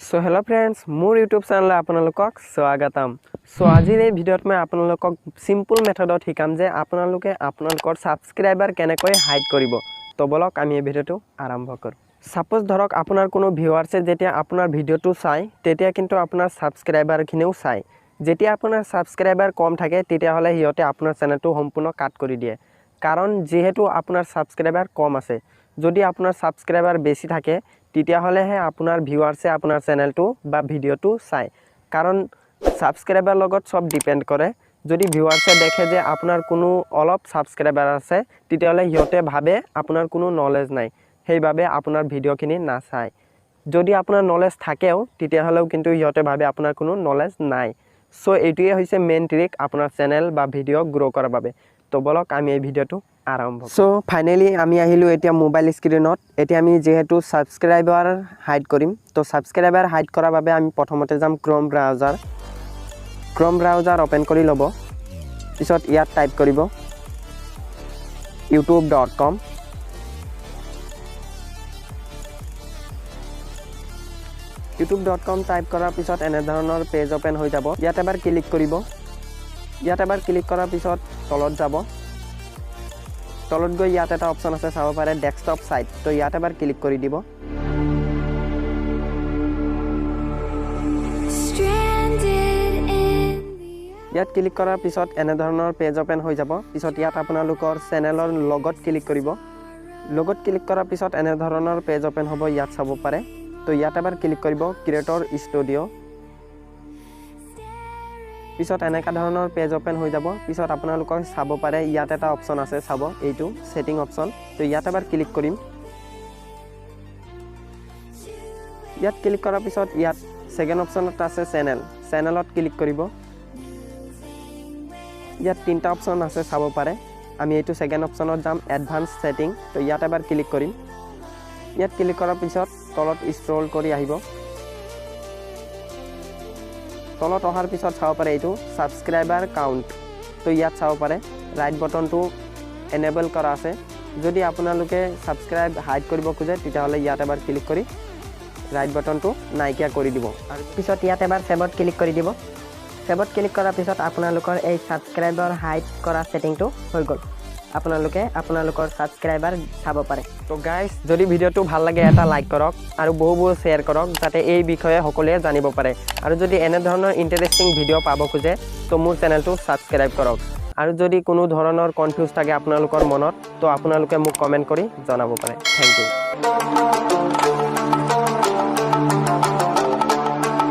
So hello friends मोर YouTube channel आपनालोকক स्वागतम। सो आजिर এই ভিডিওত মই आपनालोকক सिम्पल मेथडत শিকাম যে आपनालोके आपनालोকৰ সাবস্ক্ৰাইবাৰ কেনেকৈ হাইড কৰিব। তো বলক আমি এই ভিডিওটো আৰম্ভ কৰো। সাপোজ ধৰক আপোনাৰ কোনো ভিউয়াৰ্সে যেতিয়া আপোনাৰ ভিডিওটো চাই তেতিয়া কিন্তু আপোনাৰ সাবস্ক্ৰাইবাৰখিনিও চাই। যেতিয়া আপোনাৰ সাবস্ক্ৰাইবাৰ কম থাকে তেতিয়া হলে হিয়তে আপোনাৰ চেনেলটো সম্পূৰ্ণ কাট কৰি দিয়ে। কাৰণ যেহেতু আপোনাৰ সাবস্ক্ৰাইবাৰ কম আছে, যদি আপোনাৰ সাবস্ক্ৰাইবাৰ বেছি থাকে তেতিয়া হলেহে আপোনাৰ ভিউয়াৰ্সে আপোনাৰ চেনেলটো বা ভিডিওটো চাই। কাৰণ সাবস্ক্ৰাইবাৰ লগত সব ডিপেন্ড কৰে। যদি ভিউয়াৰ্সে দেখে যে আপোনাৰ কোনো অলপ সাবস্ক্ৰাইবাৰ আছে তেতিয়া হলে হিয়তে ভাবে আপোনাৰ কোনো নলেজ নাই, সেইভাবে আপোনাৰ ভিডিওখিনি না চাই। যদি আপোনাৰ নলেজ থাকেও তেতিয়া হলেও কিন্তু হিয়তে ভাবে আপোনাৰ কোনো নলেজ নাই। সো এইটোৱে হৈছে মেইন ট্ৰিক আপোনাৰ চেনেল বা ভিডিও গ্ৰো কৰাৰ বাবে। তো বলক আমি এই ভিডিওটো আৰম্ভ কৰো। সো ফাইনালি আমি আহিলো এতিয়া মোবাইল স্ক্ৰিনত। এতিয়া আমি যেহেতু সাবস্ক্ৰাইবাৰ হাইড কৰিম, তো সাবস্ক্ৰাইবাৰ হাইড কৰাৰ বাবে আমি প্ৰথমতে যাম ক্ৰোম ব্ৰাউজাৰ ওপেন কৰি লব। পিছত ইয়াত টাইপ কৰিব youtube.com। youtube.com টাইপ কৰাৰ পিছত এনে ধৰণৰ পেজ ওপেন হৈ যাব। ইয়াত এবাৰ ক্লিক কৰিব। ইয়াত এবাৰ ক্লিক কৰাৰ পিছত তলত যাব। তলত গৈ ইয়াত এটা অপশন আছে চাব পাৰে ডেস্কটপ সাইট। তো ইয়াত এবাৰ ক্লিক কৰি দিব। ইয়াত ক্লিক কৰাৰ পিছত এনে ধৰণৰ পেজ ওপেন হৈ যাব। পিছত ইয়াত আপোনালোকৰ চেনেলৰ লগত ক্লিক কৰিব। লগত ক্লিক কৰাৰ পিছত এনে ধৰণৰ পেজ ওপেন হ'ব, ইয়াত চাব পাৰে। তো ইয়াত এবাৰ ক্লিক কৰিব ক্ৰিয়েটৰ ষ্টুডিও। পিছত এনেকা ধৰণৰ পেজ ওপেন হৈ যাব। পিছত আপোনালোকৰ চাব পাৰে ইয়াত এটা অপশন আছে চাব, এইটো সেটিং অপশন। তো ইয়াত এবাৰ ক্লিক কৰিম। ইয়াত ক্লিক কৰাৰ পিছত ইয়াত সেকেন্ড অপশনত আছে চেনেলত ক্লিক কৰিব। ইয়াত তিনটা অপশন আছে চাব পাৰে। আমি এইটো সেকেন্ড অপশনত যাম এডভান্স সেটিং। তো ইয়াত এবাৰ ক্লিক কৰিম। ইয়াত ক্লিক কৰাৰ পিছত তলত স্ক্ৰল কৰি আহিব। তলত অহাৰ পিছত চাব পাৰে এইটো সাবস্ক্ৰাইবাৰ কাউন্ট। তো ইয়াত চাব পাৰে ৰাইট বটনটো এনেবল কৰা আছে। যদি আপোনালোকে সাবস্ক্ৰাইব হাইড কৰিব খোজে তেতিয়া হলে ইয়াত এবাৰ ক্লিক কৰি ৰাইট বটনটো নাইকিয়া কৰি দিব। আৰু পিছত ইয়াত এবাৰ সেভত ক্লিক কৰি দিব। সেভত ক্লিক কৰাৰ পিছত আপোনালোকৰ এই সাবস্ক্ৰাইবাৰ হাইড কৰা সেটিংটো হৈ গ'ল। আপোনালোকে আপোনালোকৰ সাবস্ক্ৰাইবাৰ চাব পাৰে। তো গাইস যদি ভিডিওটো ভাল লাগে এটা লাইক কৰক আৰু বহু শেয়াৰ কৰক যাতে এই বিষয়ে সকলোৱে জানিব পাৰে। আৰু যদি এনে ধৰণৰ ইন্টাৰেস্টিং ভিডিও পাব খোজে তো মোৰ চেনেলটো সাবস্ক্ৰাইব কৰক। আৰু যদি কোনো ধৰণৰ কনফিউজ থাকে আপোনালোকৰ মনত তো আপোনালোকে মোক কমেন্ট কৰি জনাব পাৰে। Thank U.